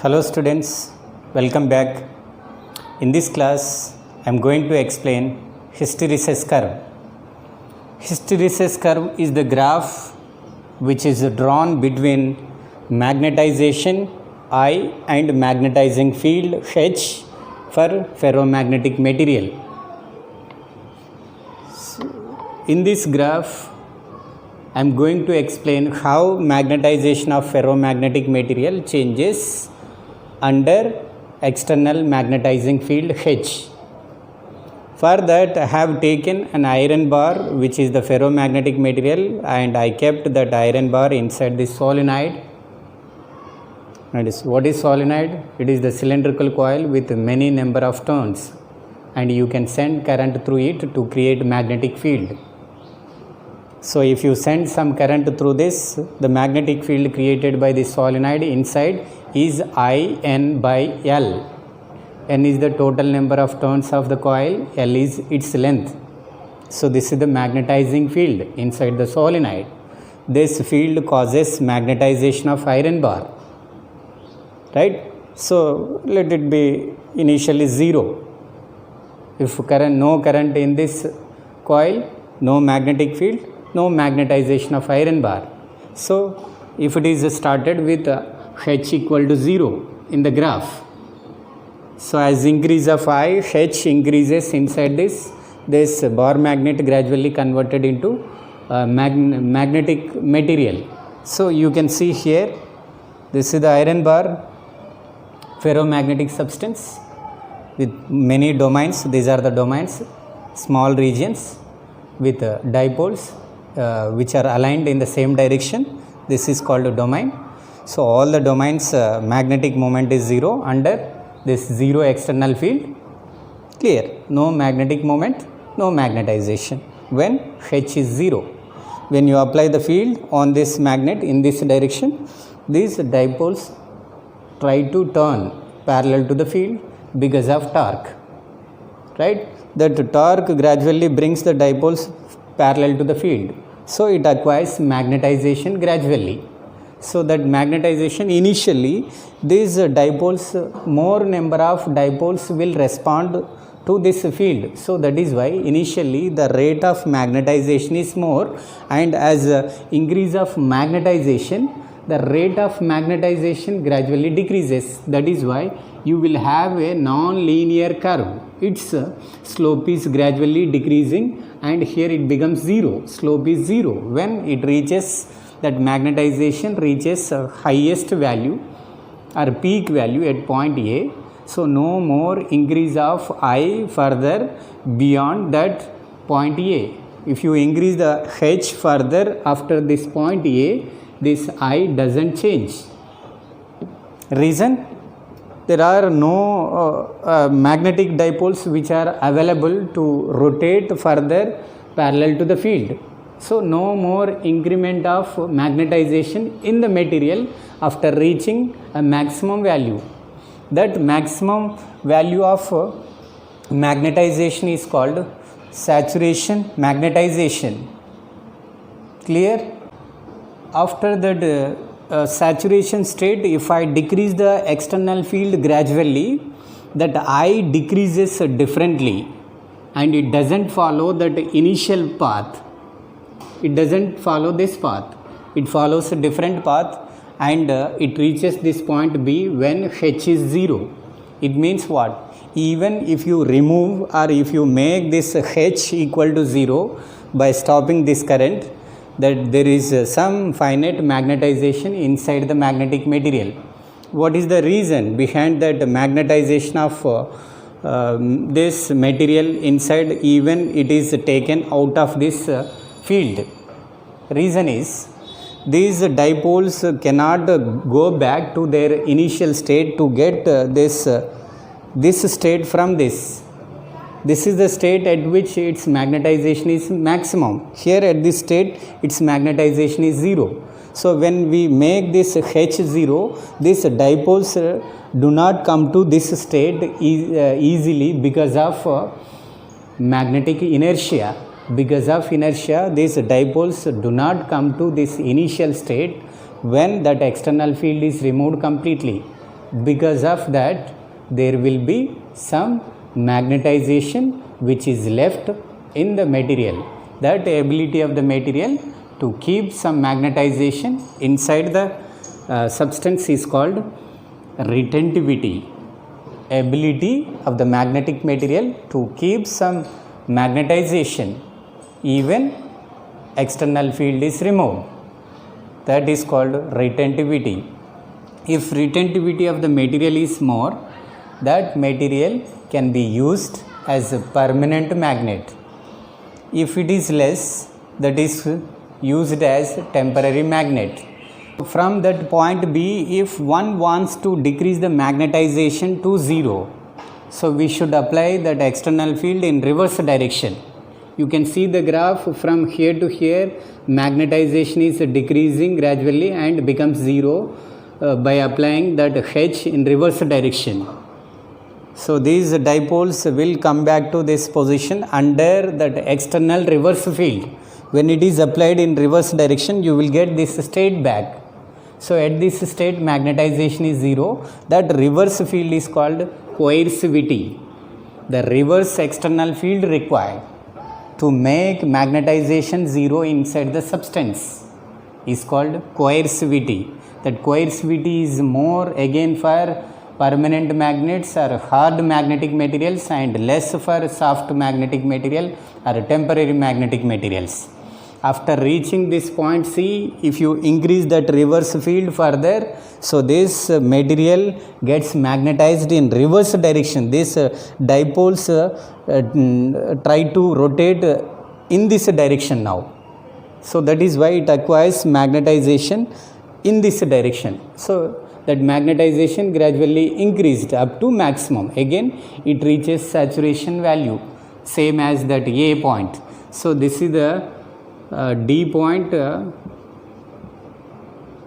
Hello students, welcome back. In this class, I am going to explain hysteresis curve. Hysteresis curve is the graph which is drawn between magnetization I and magnetizing field H for ferromagnetic material. In this graph, I am going to explain how magnetization of ferromagnetic material changes under external magnetizing field H. For that, I have taken an iron bar which is the ferromagnetic material, and I kept that iron bar inside this solenoid. What is solenoid? It is the cylindrical coil with many number of turns, and you can send current through it to create magnetic field. So if you send some current through this, the magnetic field created by this solenoid inside is IN by L. N is the total number of turns of the coil, L is its length. So this is the magnetizing field inside the solenoid. This field causes magnetization of iron bar, right? So let it be initially 0. If no current in this coil, no magnetic field, no magnetization of iron bar. So if it is started with H equal to 0 in the graph, so as increase of I, H increases inside this bar magnet gradually converted into magnetic material. So you can see here, this is the iron bar, ferromagnetic substance with many domains. These are the domains, small regions with dipoles which are aligned in the same direction. This is called a domain. So all the domains magnetic moment is 0 under this 0 external field. Clear? No magnetic moment, no magnetization when H is 0. When you apply the field on this magnet in this direction, these dipoles try to turn parallel to the field because of torque, right? That torque gradually brings the dipoles parallel to the field. So it acquires magnetization gradually. So that magnetization initially, these dipoles, more number of dipoles will respond to this field. So that is why initially the rate of magnetization is more, and as increase of magnetization, the rate of magnetization gradually decreases. That is why you will have a non-linear curve. Its slope is gradually decreasing, and here it becomes 0. Slope is 0 when it reaches, that magnetization reaches highest value or peak value at point A. So no more increase of I further beyond that point A. If you increase the H further after this point A, this I doesn't change. Reason? There are no magnetic dipoles which are available to rotate further parallel to the field. So no more increment of magnetization in the material after reaching a maximum value. That maximum value of magnetization is called saturation magnetization. Clear? After that saturation state, if I decrease the external field gradually, that I decreases differently, and it doesn't follow that initial path. It doesn't follow this path. It follows a different path, and it reaches this point B when H is 0. It means what? Even if you remove or if you make this H equal to 0 by stopping this current, that there is some finite magnetization inside the magnetic material. What is the reason behind that magnetization of this material inside, even it is taken out of this field? Reason is, these dipoles cannot go back to their initial state to get this state from this. This is the state at which its magnetization is maximum. Here at this state, its magnetization is 0. So when we make this H0, these dipoles do not come to this state easily because of magnetic inertia. Because of inertia, these dipoles do not come to this initial state when that external field is removed completely. because of that there will be some magnetization which is left in the material. That ability of the material to keep some magnetization inside the substance is called retentivity. Ability of the magnetic material to keep some magnetization even external field is removed. That is called retentivity. If retentivity of the material is more, that material can be used as a permanent magnet. If it is less, that is used as temporary magnet. From that point B, if one wants to decrease the magnetization to 0, so we should apply that external field in reverse direction. You can see the graph from here to here, magnetization is decreasing gradually and becomes 0 by applying that H in reverse direction. So these dipoles will come back to this position under that external reverse field. When it is applied in reverse direction, you will get this state back. So at this state, magnetization is 0. That reverse field is called coercivity. The reverse external field required to make magnetization 0 inside the substance is called coercivity. That coercivity is more again for permanent magnets or hard magnetic materials and less for soft magnetic material or temporary magnetic materials. After reaching this point C, if you increase that reverse field further, so this material gets magnetized in reverse direction. These dipoles try to rotate in this direction now. So that is why it acquires magnetization in this direction. So that magnetization gradually increased up to maximum. Again, it reaches saturation value, same as that A point. So this is the D point,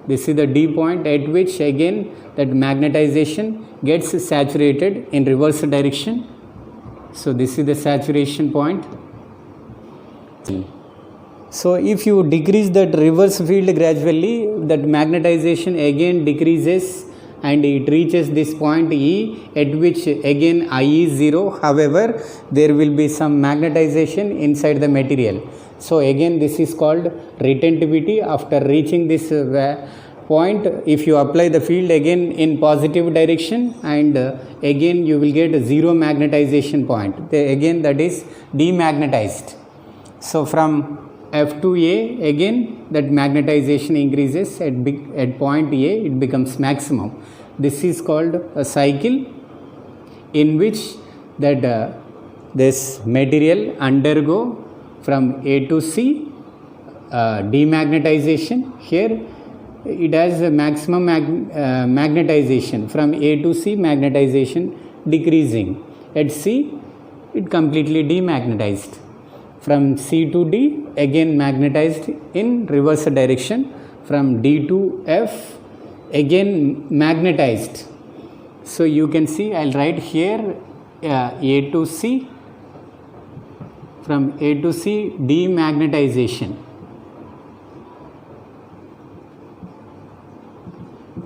this is the D point at which again that magnetization gets saturated in reverse direction. So this is the saturation point. So if you decrease that reverse field gradually, that magnetization again decreases and it reaches this point E, at which again I is 0. However, there will be some magnetization inside the material. So again this is called retentivity. After reaching this point, if you apply the field again in positive direction, and again you will get 0 magnetization point. Again that is demagnetized. So from F to A, again that magnetization increases at point A, it becomes maximum. This is called a cycle in which that this material undergo from A to C demagnetization. Here it has a maximum magnetization. From A to C, magnetization decreasing. At C, it completely demagnetized. From C to D, again magnetized in reverse direction. From D to F, again magnetized. So you can see, I'll write here A to C. From A to C, demagnetization.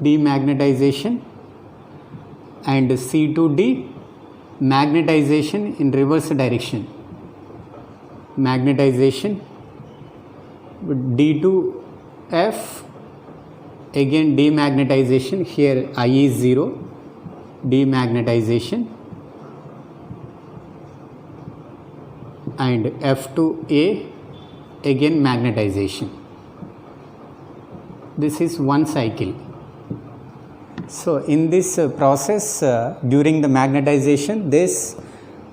Demagnetization. And C to D, magnetization in reverse direction. Magnetization. D to F, again demagnetization. Here I is 0. Demagnetization. And F to A, again magnetization. This is one cycle. So in this process, during the magnetization, this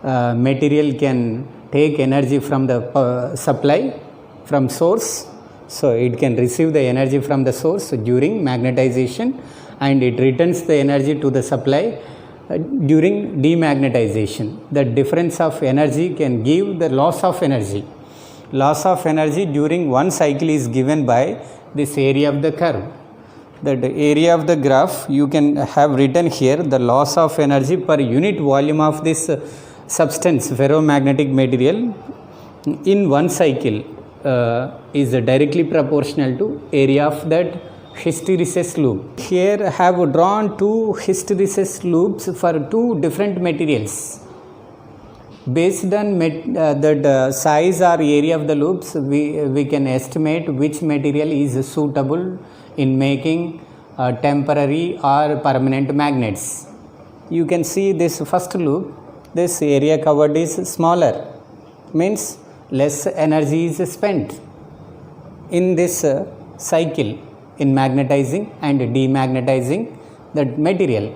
material can take energy from the supply, from source. So it can receive the energy from the source during magnetization, and it returns the energy to the supply during demagnetization. The difference of energy can give the loss of energy. Loss of energy during one cycle is given by this area of the curve. That area of the graph you can have written here, the loss of energy per unit volume of this substance, ferromagnetic material, in one cycle is directly proportional to area of that hysteresis loop. Here I have drawn two hysteresis loops for two different materials. Based on the size or area of the loops, we can estimate which material is suitable in making temporary or permanent magnets. You can see this first loop, this area covered is smaller, means less energy is spent in this cycle in magnetizing and demagnetizing that material.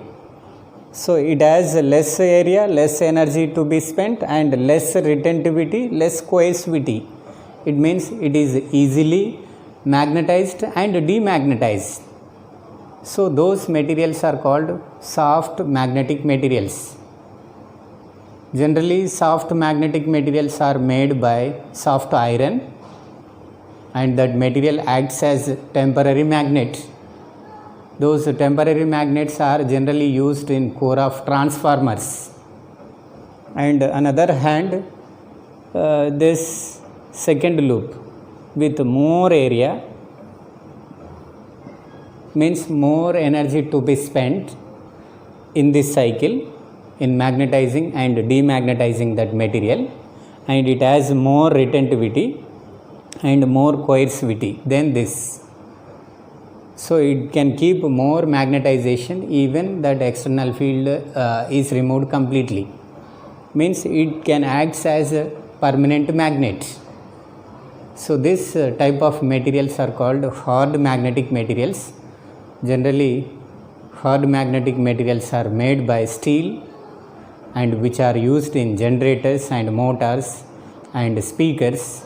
So it has less area, less energy to be spent, and less retentivity, less coercivity. It means it is easily magnetized and demagnetized. So those materials are called soft magnetic materials. Generally, soft magnetic materials are made by soft iron, and that material acts as temporary magnet. Those temporary magnets are generally used in core of transformers. And another hand, this second loop with more area means more energy to be spent in this cycle in magnetizing and demagnetizing that material, and it has more retentivity and more coercivity than this. So it can keep more magnetization even that external field is removed completely. Means it can act as a permanent magnet. So this type of materials are called hard magnetic materials. Generally, hard magnetic materials are made by steel and which are used in generators and motors and speakers.